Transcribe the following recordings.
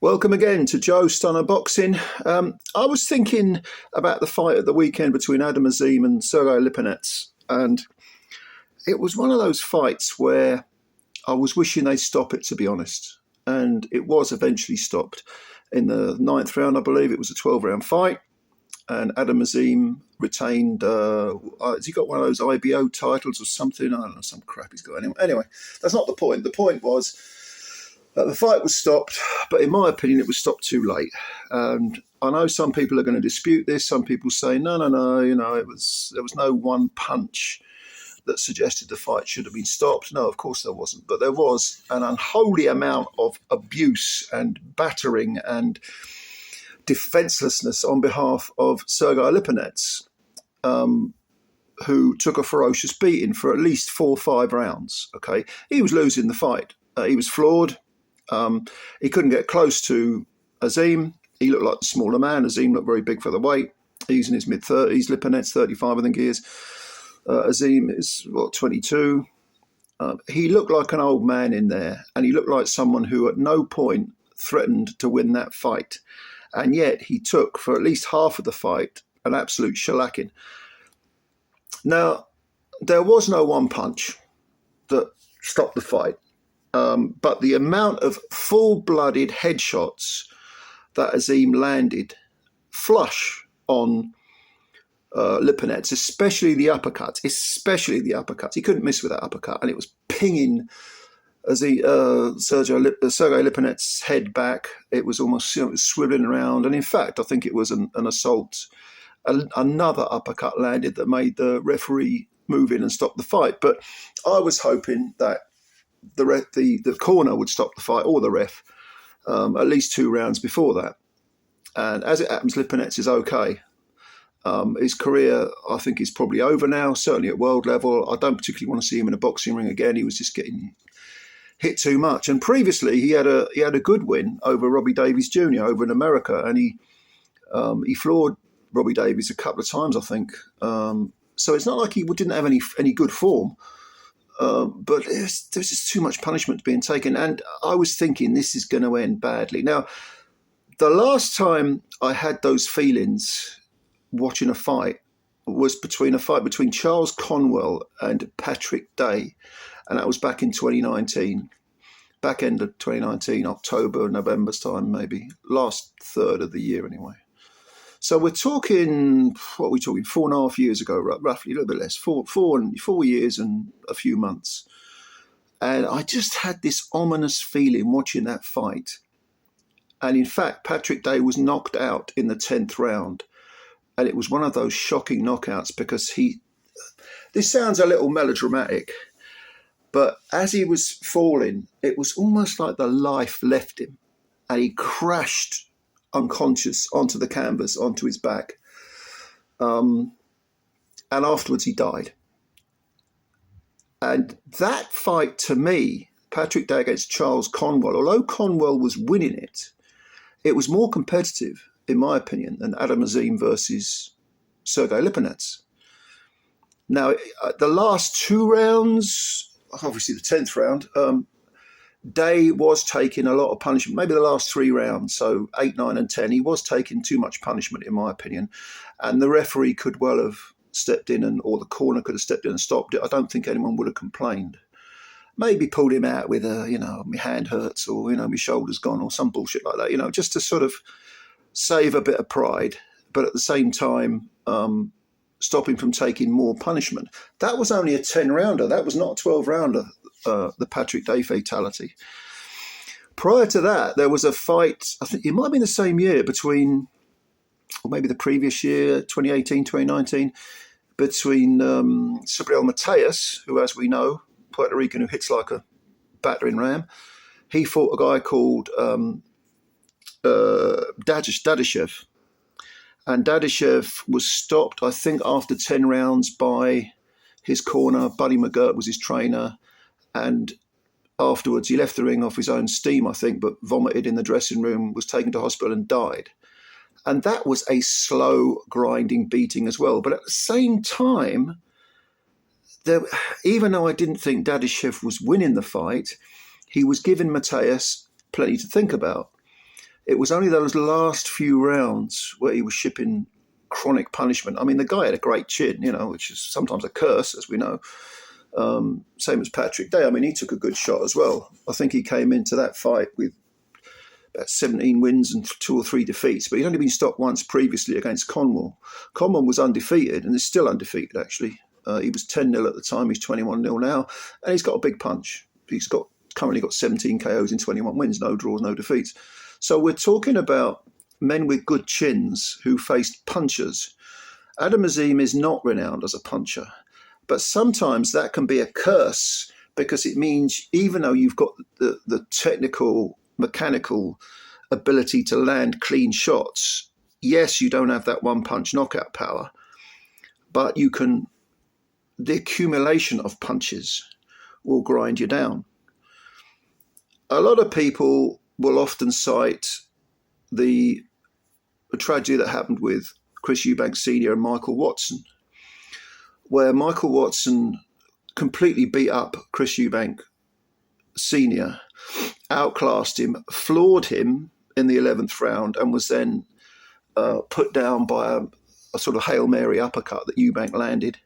Welcome again to Joe Stunner Boxing. I was thinking about the fight at the weekend between Adam Azim and Sergey Lipinets, and it was one of those fights where I was wishing they'd stop it, to be honest. And it was eventually stopped. In the ninth round, I believe, it was a 12-round fight, and Adam Azim retained, has he got one of those IBO titles or something? I don't know, some crap he's got. Anyway, that's not the point. The point was, the fight was stopped, but in my opinion, it was stopped too late. And I know some people are going to dispute this. Some people say, no, there was no one punch that suggested the fight should have been stopped. No, of course there wasn't. But there was an unholy amount of abuse and battering and defenselessness on behalf of Sergey Lipinets, who took a ferocious beating for at least 4 or 5 rounds. Okay, he was losing the fight. He was flawed. He couldn't get close to Azim. He looked like the smaller man. Azim looked very big for the weight. He's in his mid-30s. Lipinets, 35, I think he is. Azim is, 22. He looked like an old man in there, and he looked like someone who at no point threatened to win that fight. And yet he took, for at least half of the fight, an absolute shellacking. Now, there was no one punch that stopped the fight. But the amount of full-blooded headshots that Azim landed flush on Lipinets, especially the uppercuts. He couldn't miss with that uppercut, and it was pinging Sergey Lipinets' head back. It was almost, it was swiveling around, and in fact, I think it was an assault. Another uppercut landed that made the referee move in and stop the fight. But I was hoping that the corner would stop the fight, or the ref, at least 2 rounds before that. And as it happens, Lipinets is okay. His career, I think, is probably over now, certainly at world level. I don't particularly want to see him in a boxing ring again. He was just getting hit too much. And previously, he had a good win over Robbie Davies Jr. over in America, and he floored Robbie Davies a couple of times, I think. So it's not like he didn't have any good form. But there's just too much punishment being taken. And I was thinking this is going to end badly. Now, the last time I had those feelings watching a fight was between Charles Conwell and Patrick Day. And that was back in 2019, back end of 2019, October, November's time, maybe. Last third of the year anyway. So we're talking, 4.5 years ago, roughly, a little bit less, 4 years and a few months. And I just had this ominous feeling watching that fight. And in fact, Patrick Day was knocked out in the 10th round. And it was one of those shocking knockouts because this sounds a little melodramatic, but as he was falling, it was almost like the life left him. And he crashed unconscious onto the canvas, onto his back. And afterwards he died. And that fight, to me, Patrick Day against Charles Conwell, although Conwell was winning it, it was more competitive, in my opinion, than Adam Azim versus Sergey Lipinets. Now, the last 2 rounds, obviously the 10th round, Day was taking a lot of punishment, maybe the last 3 rounds, so 8, 9 and 10. He was taking too much punishment, in my opinion. And the referee could well have stepped in, or the corner could have stepped in and stopped it. I don't think anyone would have complained. Maybe pulled him out with my hand hurts, or, my shoulder's gone, or some bullshit like that, just to sort of save a bit of pride, but at the same time, stop him from taking more punishment. That was only a 10-rounder. That was not a 12-rounder. The Patrick Day fatality. Prior to that, there was a fight, I think it might have been the same year or maybe the previous year, 2018, 2019, between Subriel Mateus, who, as we know, Puerto Rican who hits like a battering ram. He fought a guy called Dadashev. And Dadashev was stopped, I think, after 10 rounds by his corner. Buddy McGirt was his trainer. And afterwards, he left the ring off his own steam, I think, but vomited in the dressing room, was taken to hospital and died. And that was a slow, grinding beating as well. But at the same time, even though I didn't think Dadashev was winning the fight, he was giving Mateus plenty to think about. It was only those last few rounds where he was shipping chronic punishment. I mean, the guy had a great chin, which is sometimes a curse, as we know. Same as Patrick Day. I mean, he took a good shot as well. I think he came into that fight with about 17 wins and 2 or 3 defeats, but he'd only been stopped once previously against Conwell. Conwell was undefeated and is still undefeated, actually. He was 10-0 at the time. He's 21-0 now, and he's got a big punch. He's currently got 17 KOs in 21 wins, no draws, no defeats. So we're talking about men with good chins who faced punchers. Adam Azim is not renowned as a puncher, but sometimes that can be a curse because it means even though you've got the technical, mechanical ability to land clean shots, yes, you don't have that one-punch knockout power, but the accumulation of punches will grind you down. A lot of people will often cite the tragedy that happened with Chris Eubank Sr. and Michael Watson, where Michael Watson completely beat up Chris Eubank Sr., outclassed him, floored him in the 11th round, and was then put down by a sort of Hail Mary uppercut that Eubank landed.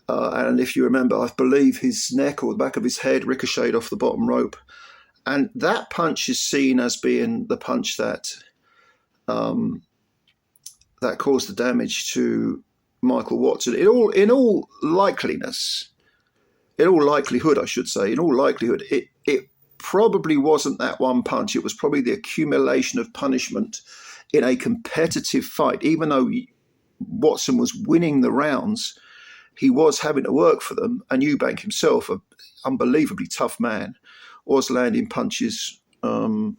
And if you remember, I believe his neck or the back of his head ricocheted off the bottom rope. And that punch is seen as being the punch that caused the damage to Michael Watson. In all likelihood, it probably wasn't that one punch. It was probably the accumulation of punishment in a competitive fight. Even though Watson was winning the rounds, he was having to work for them. And Eubank himself, an unbelievably tough man, was landing punches of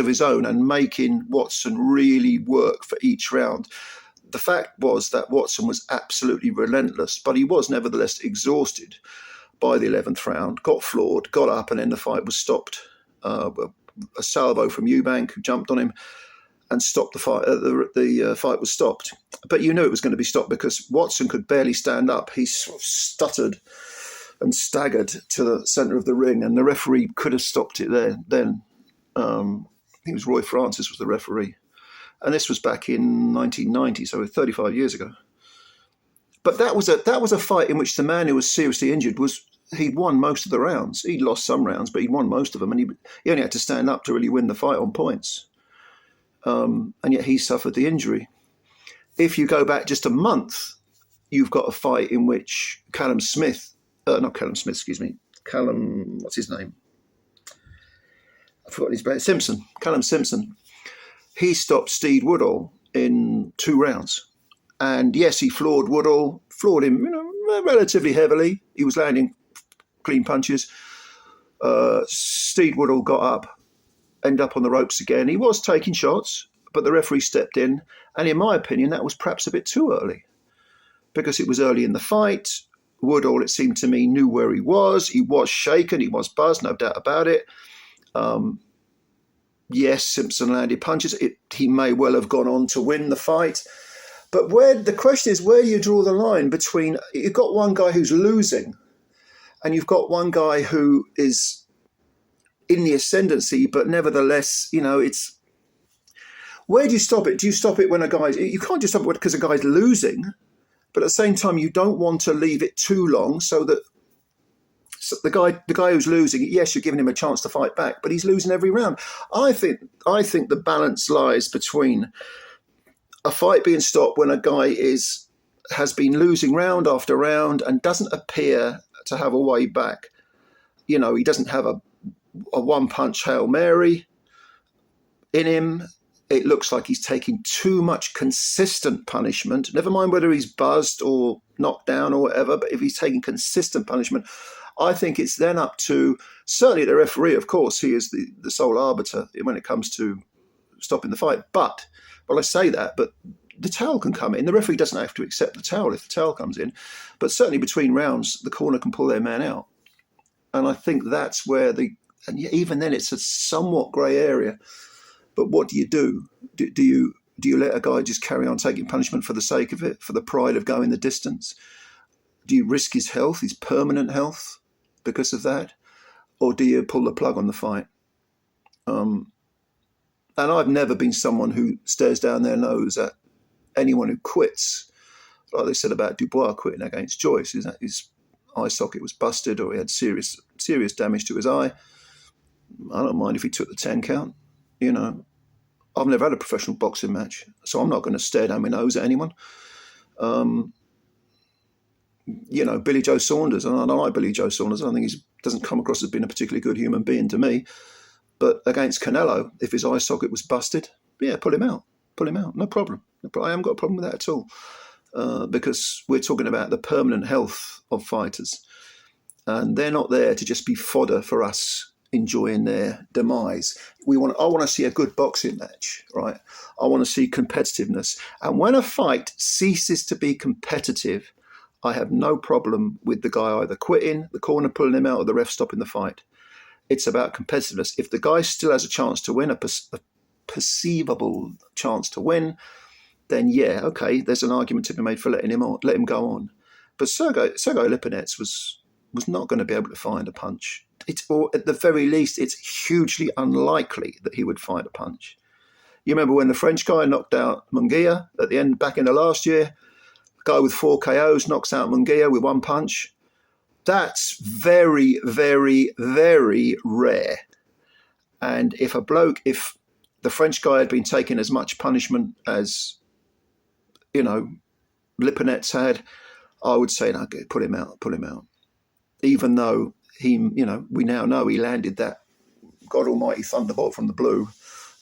his own and making Watson really work for each round. The fact was that Watson was absolutely relentless, but he was nevertheless exhausted by the 11th round, got floored, got up, and then the fight was stopped. A salvo from Eubank, who jumped on him and stopped the fight. The fight was stopped. But you knew it was going to be stopped because Watson could barely stand up. He sort of stuttered and staggered to the centre of the ring, and the referee could have stopped it there then. I think it was Roy Francis was the referee. And this was back in 1990, so 35 years ago. But that was a fight in which the man who was seriously injured he'd won most of the rounds. He'd lost some rounds, but he'd won most of them, and he only had to stand up to really win the fight on points. And yet he suffered the injury. If you go back just a month, you've got a fight in which Callum, what's his name? I forgot his name. Callum Simpson. He stopped Steve Woodall in 2 rounds. And yes, he floored him relatively heavily. He was landing clean punches. Steve Woodall got up, ended up on the ropes again. He was taking shots, but the referee stepped in. And in my opinion, that was perhaps a bit too early because it was early in the fight. Woodall, it seemed to me, knew where he was. He was shaken. He was buzzed, no doubt about it. Yes, Simpson landed punches. He may well have gone on to win the fight. But the question is, where do you draw the line between, you've got one guy who's losing and you've got one guy who is in the ascendancy, but nevertheless, it's, where do you stop it? Do you stop it when you can't just stop it because a guy's losing, but at the same time, you don't want to leave it too long so that the guy who's losing, yes, you're giving him a chance to fight back, but he's losing every round. I think the balance lies between a fight being stopped when a guy has been losing round after round and doesn't appear to have a way back. He doesn't have a one-punch Hail Mary in him. It looks like he's taking too much consistent punishment. Never mind whether he's buzzed or knocked down or whatever, but if he's taking consistent punishment, I think it's then up to, certainly the referee, of course, he is the sole arbiter when it comes to stopping the fight. But, I say that, but the towel can come in. The referee doesn't have to accept the towel if the towel comes in. But certainly between rounds, the corner can pull their man out. And I think that's where and even then it's a somewhat grey area. But what do you do? Do you let a guy just carry on taking punishment for the sake of it, for the pride of going the distance? Do you risk his health, his permanent health, because of that? Or do you pull the plug on the fight? And I've never been someone who stares down their nose at anyone who quits. Like they said about Dubois quitting against Joyce, is that his eye socket was busted or he had serious damage to his eye. I don't mind if he took the 10 count. You know, I've never had a professional boxing match, so I'm not going to stare down my nose at anyone. You know, Billy Joe Saunders, and I don't like Billy Joe Saunders. I don't think he doesn't come across as being a particularly good human being to me. But against Canelo, if his eye socket was busted, yeah, pull him out, no problem. I haven't got a problem with that at all, because we're talking about the permanent health of fighters, and they're not there to just be fodder for us enjoying their demise. I want to see a good boxing match, right? I want to see competitiveness. And when a fight ceases to be competitive, I have no problem with the guy either quitting, the corner pulling him out, or the ref stopping the fight. It's about competitiveness. If the guy still has a chance to win, a perceivable chance to win, then yeah, okay, there's an argument to be made for let him go on. But Sergey Lipinets was not going to be able to find a punch. Or at the very least, it's hugely unlikely that he would find a punch. You remember when the French guy knocked out Munguia at the end, back in the last year? The guy with 4 KOs knocks out Munguia with 1 punch. That's very, very, very rare. And if the French guy had been taking as much punishment as, you know, Lipinets had, I would say, no, pull him out. Even though we now know he landed that God almighty thunderbolt from the blue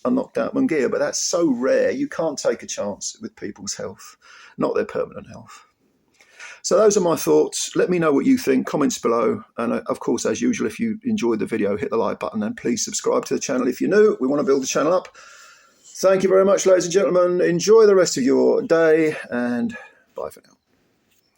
and knocked out Munguia. But that's so rare, you can't take a chance with people's health, not their permanent health. So those are my thoughts. Let me know what you think. Comments below. And of course, as usual, if you enjoyed the video, hit the like button and please subscribe to the channel if you're new. We want to build the channel up. Thank you very much, ladies and gentlemen. Enjoy the rest of your day and bye for now.